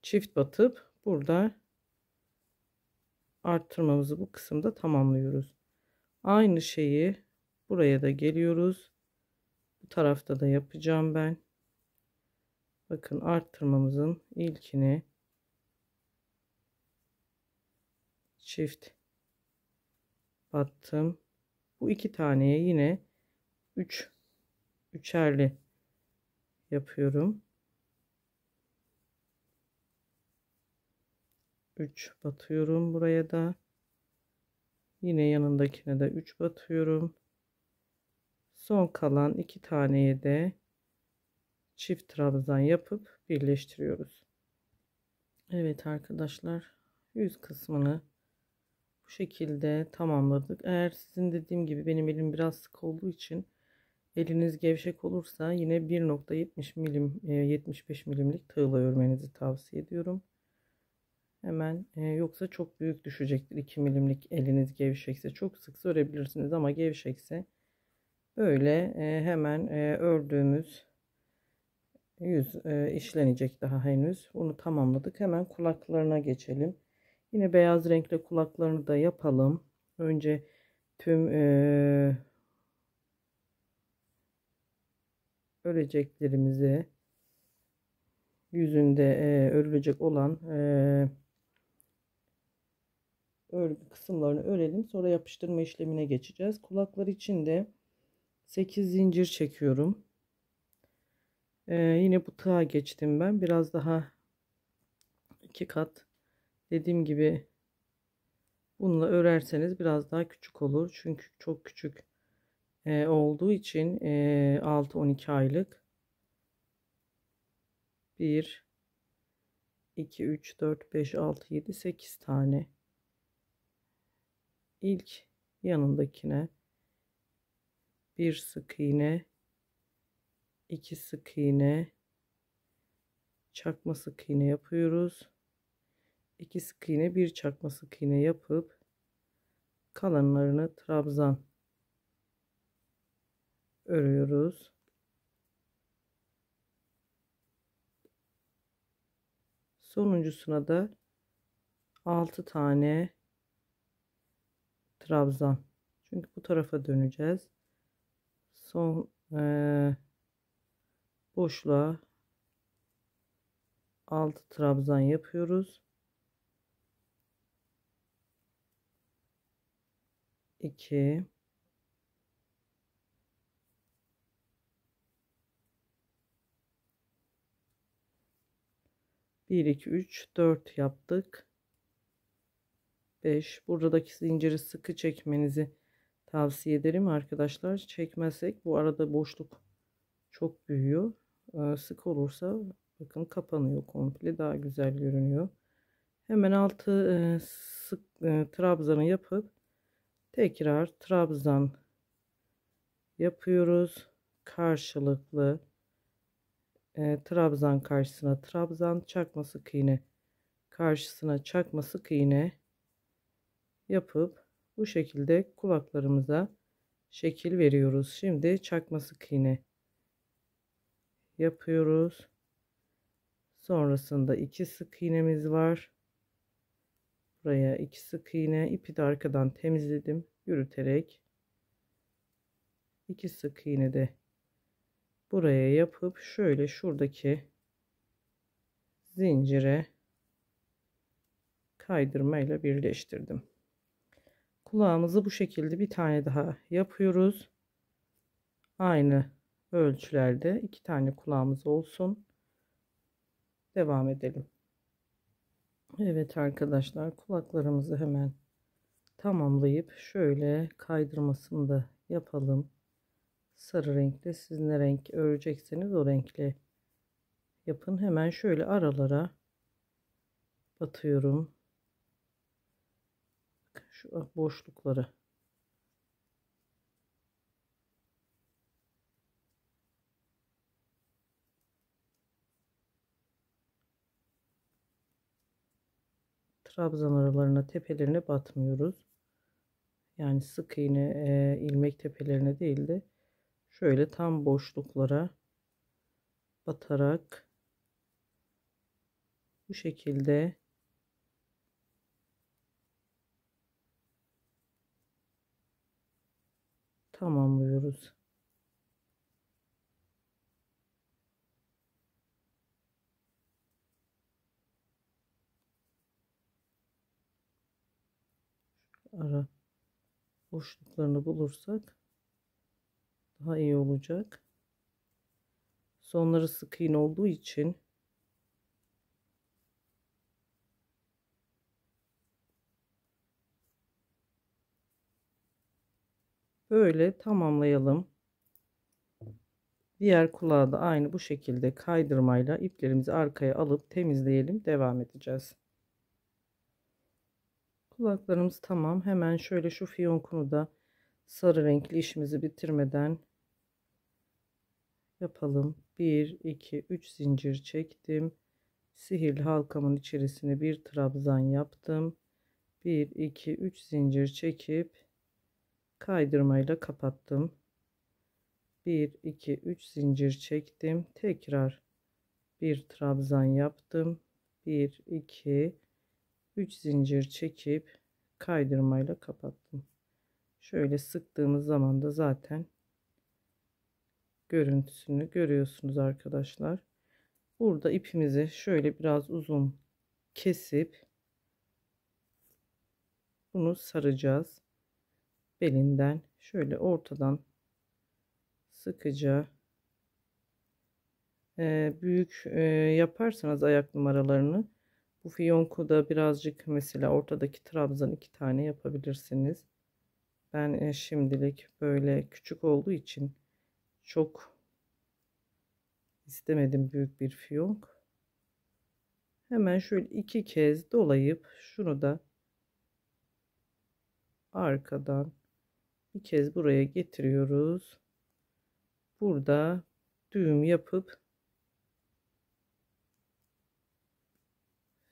çift batıp burada arttırmamızı bu kısımda tamamlıyoruz. Aynı şeyi buraya da geliyoruz. Bu tarafta da yapacağım ben. Bakın arttırmamızın ilkini çift battım. Bu 2 taneye yine 3'erli yapıyorum. 3 batıyorum buraya da. Yine yanındakine de 3 batıyorum. Son kalan 2 taneye de çift trabzan yapıp birleştiriyoruz. Evet arkadaşlar, yüz kısmını bu şekilde tamamladık. Eğer sizin dediğim gibi benim elim biraz sık olduğu için eliniz gevşek olursa yine 1,70 milim 75 milimlik tığla örmenizi tavsiye ediyorum. Hemen yoksa çok büyük düşecektir. 2 milimlik eliniz gevşekse çok sık örebilirsiniz ama gevşekse böyle hemen ördüğümüz yüz işlenecek daha henüz. Onu tamamladık. Hemen kulaklarına geçelim. Yine beyaz renkli kulaklarını da yapalım. Önce tüm öreceklerimizi yüzünde örülecek olan örgü kısımlarını örelim. Sonra yapıştırma işlemine geçeceğiz. Kulaklar için de 8 zincir çekiyorum. Yine bu tığa geçtim ben. Biraz daha 2 kat dediğim gibi bununla örerseniz biraz daha küçük olur. Çünkü çok küçük olduğu için 6-12 aylık 1 2 3 4 5 6 7 8 tane ilk yanındakine bir sık iğne, 2 sık iğne, çakma sık iğne yapıyoruz. 2 sık iğne, bir çakma sık iğne yapıp kalanlarını trabzan örüyoruz. Sonuncusuna da 6 tane trabzan. Çünkü bu tarafa döneceğiz. Son boşluğa 6 trabzan yapıyoruz. 2 1 2 3 4 yaptık. 5 buradaki zinciri sıkı çekmenizi tavsiye ederim arkadaşlar. Çekmezsek bu arada boşluk çok büyüyor. Sık olursa bakın kapanıyor komple, daha güzel görünüyor. Hemen altı sık trabzanı yapıp tekrar trabzan yapıyoruz. Karşılıklı trabzan karşısına trabzan, çakma sık iğne karşısına çakma sık iğne yapıp bu şekilde kulaklarımıza şekil veriyoruz. Şimdi çakma sık iğne yapıyoruz. Sonrasında 2 sık iğnemiz var. Buraya 2 sık iğne, ipi de arkadan temizledim yürüterek. 2 sık iğne de buraya yapıp şöyle şuradaki zincire kaydırmayla birleştirdim. Kulağımızı bu şekilde bir tane daha yapıyoruz. Aynı ölçülerde 2 tane kulağımız olsun. Devam edelim. Evet arkadaşlar, kulaklarımızı hemen tamamlayıp şöyle kaydırmasını da yapalım. Sarı renkle, siz ne renk örecekseniz o renkle yapın. Hemen şöyle aralara batıyorum. Şu boşlukları. Trabzan aralarına, tepelerine batmıyoruz. Yani sık iğne ilmek tepelerine değil de şöyle tam boşluklara batarak bu şekilde tamamlıyoruz. Ara boşluklarını bulursak daha iyi olacak. Sonları sık iğne olduğu için böyle tamamlayalım. Diğer kulağı da aynı bu şekilde kaydırmayla iplerimizi arkaya alıp temizleyelim. Devam edeceğiz. Kulaklarımız tamam. Hemen şöyle şu fiyonkunu da sarı renkli işimizi bitirmeden yapalım. 1 2 3 zincir çektim. Sihirli halkamın içerisine bir trabzan yaptım. 1 2 3 zincir çekip kaydırmayla kapattım. 1 2 3 zincir çektim. Tekrar bir trabzan yaptım. 1 2 3 zincir çekip kaydırmayla kapattım. Şöyle sıktığımız zaman da zaten görüntüsünü görüyorsunuz arkadaşlar. Burada ipimizi şöyle biraz uzun kesip bunu saracağız. Belinden şöyle ortadan sıkıca büyük yaparsanız ayak numaralarını, bu fiyonkoda birazcık mesela ortadaki trabzan 2 tane yapabilirsiniz. Ben şimdilik böyle küçük olduğu için çok istemedim büyük bir fiyonk. Hemen şöyle 2 kez dolayıp şunu da arkadan bir kez buraya getiriyoruz. Burada düğüm yapıp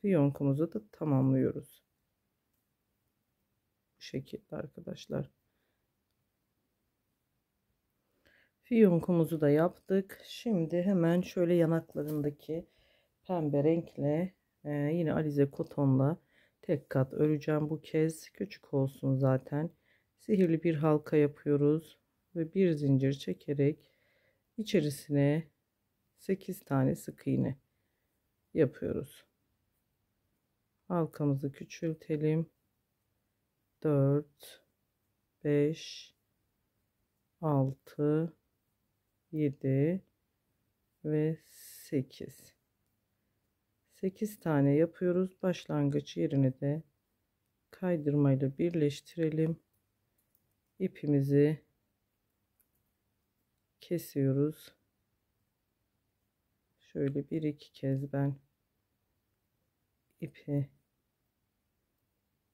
fiyonkumuzu da tamamlıyoruz. Bu şekilde arkadaşlar. Fiyonkumuzu da yaptık. Şimdi hemen şöyle yanaklarındaki pembe renkle yine alize kotonla tek kat öreceğim. Bu kez küçük olsun zaten. Sihirli bir halka yapıyoruz ve bir zincir çekerek içerisine 8 tane sık iğne yapıyoruz. Halkamızı küçültelim. 4 5 6 7 ve 8 tane yapıyoruz. Başlangıç yerini de kaydırmayla birleştirelim. İpimizi kesiyoruz. Şöyle bir iki kez ben ipi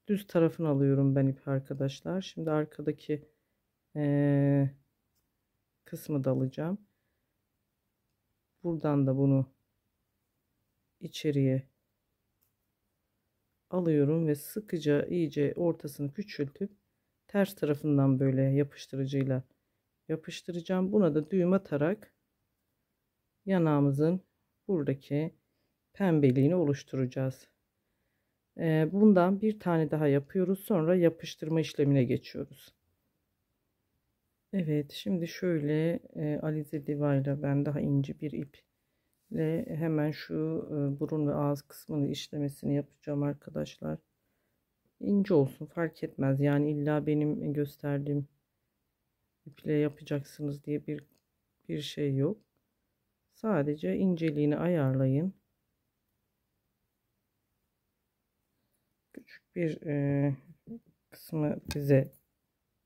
düz tarafını alıyorum, ben ipi arkadaşlar. Şimdi arkadaki kısmı da alacağım. Buradan da bunu içeriye alıyorum ve sıkıca iyice ortasını küçültüp ters tarafından böyle yapıştırıcıyla yapıştıracağım. Buna da düğüm atarak yanağımızın buradaki pembeliğini oluşturacağız. Bundan bir tane daha yapıyoruz. Sonra yapıştırma işlemine geçiyoruz. Evet, şimdi şöyle Alize Diva ile ben daha ince bir iple hemen şu burun ve ağız kısmını işlemesini yapacağım arkadaşlar. İnce olsun fark etmez. Yani illa benim gösterdiğim iple yapacaksınız diye bir şey yok. Sadece inceliğini ayarlayın. Küçük bir kısmı bize,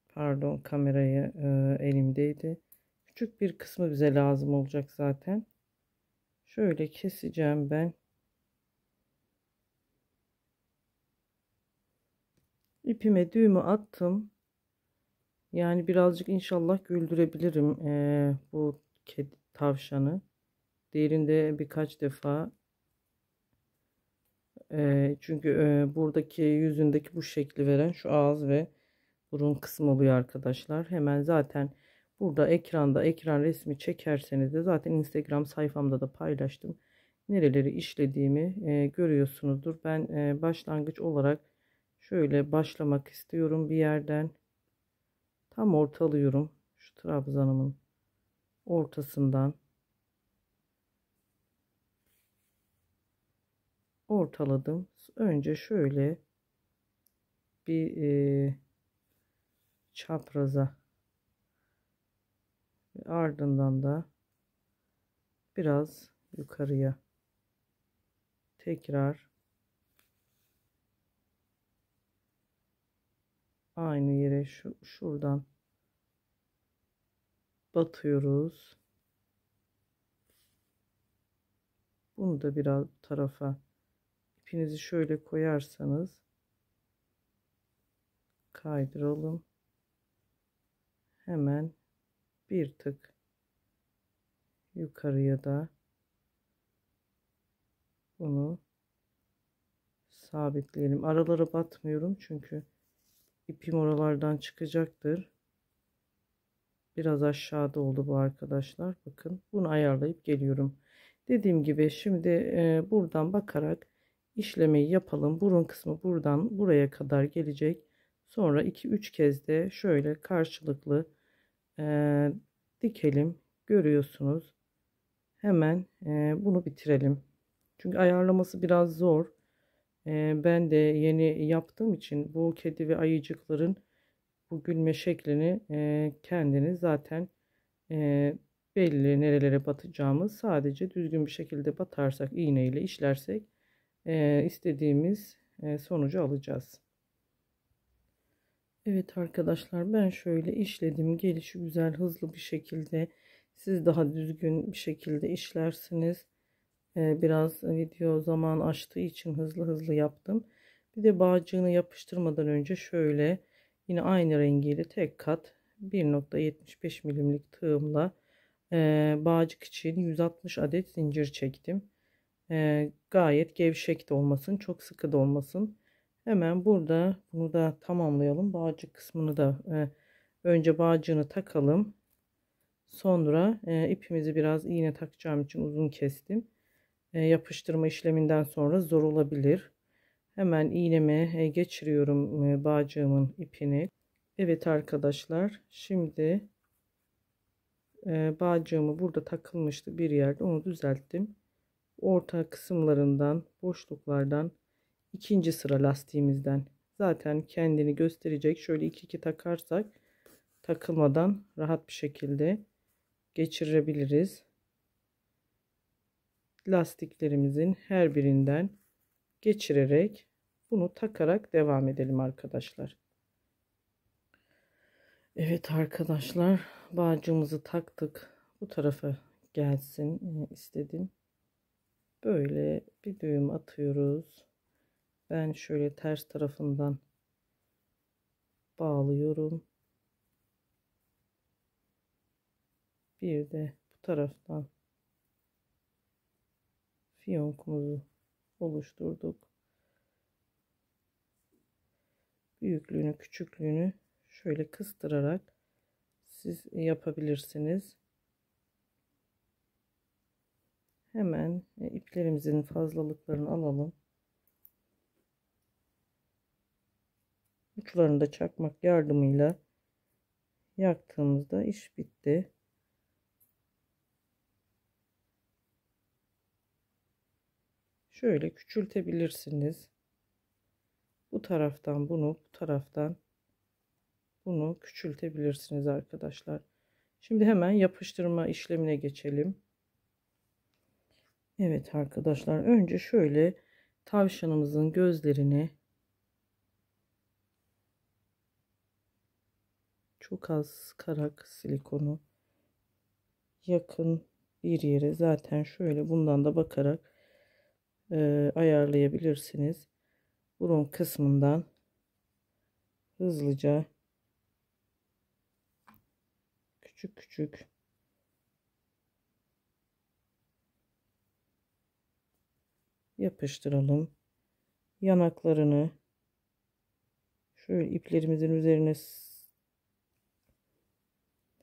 pardon kamerayı elimdeydi. Küçük bir kısmı bize lazım olacak zaten. Şöyle keseceğim ben. İpime düğümü attım. Yani birazcık inşallah güldürebilirim bu kedi tavşanı. Diğerinde birkaç defa çünkü buradaki yüzündeki bu şekli veren şu ağız ve burun kısmı oluyor arkadaşlar. Hemen zaten burada ekranda ekran resmi çekerseniz de zaten Instagram sayfamda da paylaştım. Nereleri işlediğimi görüyorsunuzdur. Ben başlangıç olarak şöyle başlamak istiyorum bir yerden. Tam ortalıyorum. Şu trabzanımın ortasından ortaladım. Önce şöyle bir çapraza, ardından da biraz yukarıya tekrar aynı yere şuradan batıyoruz. Bunu da biraz bu tarafa ipinizi şöyle koyarsanız kaydıralım. Hemen bir tık yukarıya da bunu sabitleyelim. Aralara batmıyorum çünkü ipim oralardan çıkacaktır. Biraz aşağıda oldu bu arkadaşlar. Bakın bunu ayarlayıp geliyorum. Dediğim gibi şimdi buradan bakarak işlemeyi yapalım. Burun kısmı buradan buraya kadar gelecek. Sonra 2-3 kez de şöyle karşılıklı dikelim. Görüyorsunuz. Hemen bunu bitirelim. Çünkü ayarlaması biraz zor. Ben de yeni yaptığım için bu kedi ve ayıcıkların bu gülme şeklini kendiniz zaten belli nerelere batacağımız, sadece düzgün bir şekilde batarsak, iğneyle işlersek istediğimiz sonucu alacağız. Evet arkadaşlar, ben şöyle işledim. Gelişi güzel, hızlı bir şekilde, siz daha düzgün bir şekilde işlersiniz. Biraz video zaman açtığı için hızlı hızlı yaptım. Bir de bağcığını yapıştırmadan önce şöyle yine aynı rengiyle tek kat 1,75 milimlik tığımla bağcık için 160 adet zincir çektim. Gayet gevşek de olmasın, çok sıkı da olmasın. Hemen burada bunu da tamamlayalım. Bağcık kısmını da önce bağcığını takalım. Sonra ipimizi biraz iğne takacağım için uzun kestim. Yapıştırma işleminden sonra zor olabilir. Hemen iğneme geçiriyorum bağcığımın ipini. Evet arkadaşlar, şimdi bağcığımı burada takılmıştı bir yerde, onu düzelttim. Orta kısımlarından, boşluklardan, ikinci sıra lastiğimizden zaten kendini gösterecek. Şöyle iki takarsak takılmadan rahat bir şekilde geçirebiliriz. Lastiklerimizin her birinden geçirerek bunu takarak devam edelim arkadaşlar. Evet arkadaşlar, bağcığımızı taktık. Bu tarafa gelsin istedim. Böyle bir düğüm atıyoruz. Ben şöyle ters tarafından bağlıyorum. Bir de bu taraftan fiyonkumuzu oluşturduk. Büyüklüğünü, küçüklüğünü şöyle kıstırarak siz yapabilirsiniz. Hemen iplerimizin fazlalıklarını alalım. uçlarını da çakmak yardımıyla yaktığımızda iş bitti. Şöyle küçültebilirsiniz. Bu taraftan bunu, bu taraftan bunu küçültebilirsiniz arkadaşlar. Şimdi hemen yapıştırma işlemine geçelim. Evet arkadaşlar, önce şöyle tavşanımızın gözlerini çok az sıkarak silikonu yakın bir yere, zaten şöyle bundan da bakarak ayarlayabilirsiniz. Burun kısmından hızlıca küçük küçük yapıştıralım. Yanaklarını şöyle iplerimizin üzerine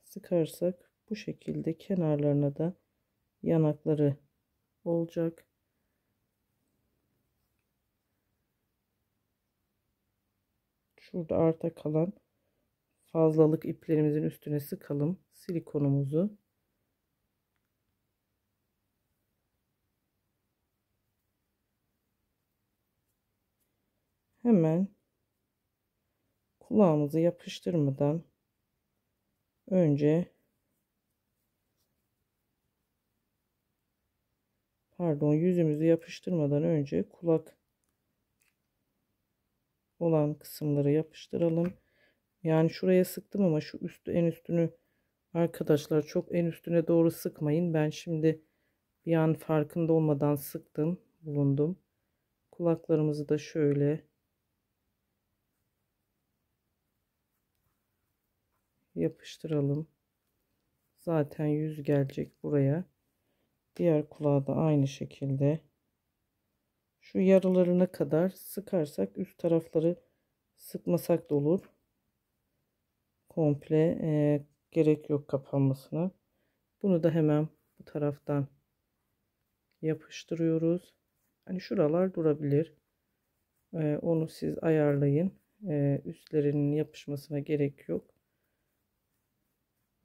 sıkarsak bu şekilde kenarlarına da yanakları olacak. Şurada arta kalan fazlalık iplerimizin üstüne sıkalım silikonumuzu. Hemen kulağımızı yapıştırmadan önce yüzümüzü yapıştırmadan önce kulak olan kısımları yapıştıralım. Yani şuraya sıktım ama şu üstü, en üstünü arkadaşlar çok en üstüne doğru sıkmayın. Ben şimdi bir an farkında olmadan sıktım, bulundum. Kulaklarımızı da şöyle yapıştıralım. Zaten yüz gelecek buraya. Diğer kulağı da aynı şekilde. Şu yarılarına kadar sıkarsak, üst tarafları sıkmasak da olur. Komple gerek yok kapanmasına. Bunu da hemen bu taraftan yapıştırıyoruz. Hani şuralar durabilir. Onu siz ayarlayın. Üstlerinin yapışmasına gerek yok.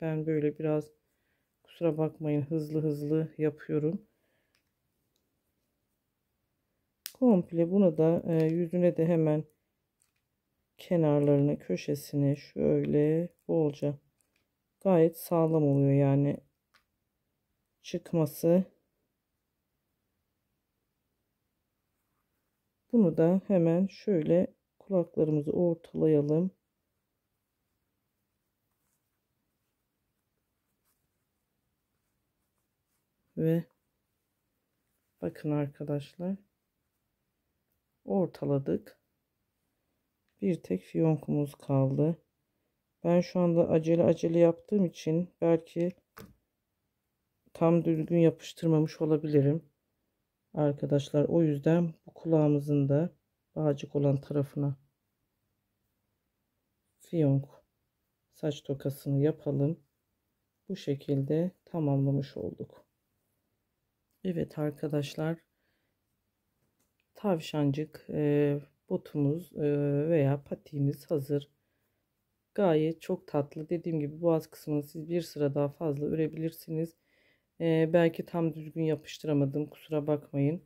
Ben böyle biraz, kusura bakmayın, hızlı hızlı yapıyorum. Komple bunu da yüzüne de hemen kenarlarını, köşesini şöyle bolca, gayet sağlam oluyor yani çıkması. Bunu da hemen şöyle kulaklarımızı ortalayalım. Ve bakın arkadaşlar, ortaladık. Bir tek fiyonkumuz kaldı. Ben şu anda acele yaptığım için belki tam düzgün yapıştırmamış olabilirim arkadaşlar. O yüzden bu kulağımızın da bağcık olan tarafına fiyonk saç tokasını yapalım. Bu şekilde tamamlamış olduk. Evet arkadaşlar, tavşancık botumuz veya patiğimiz hazır. Gayet çok tatlı. Dediğim gibi boğaz kısmını siz bir sıra daha fazla örebilirsiniz. Belki tam düzgün yapıştıramadım, kusura bakmayın.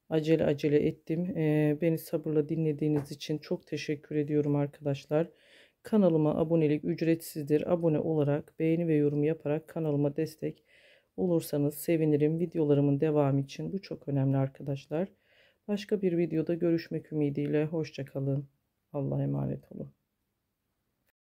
Acele ettim. Beni sabırla dinlediğiniz için çok teşekkür ediyorum arkadaşlar. Kanalıma abonelik ücretsizdir. Abone olarak, beğeni ve yorum yaparak kanalıma destek olursanız sevinirim. Videolarımın devamı için bu çok önemli arkadaşlar. Başka bir videoda görüşmek ümidiyle. Hoşça kalın. Allah'a emanet olun.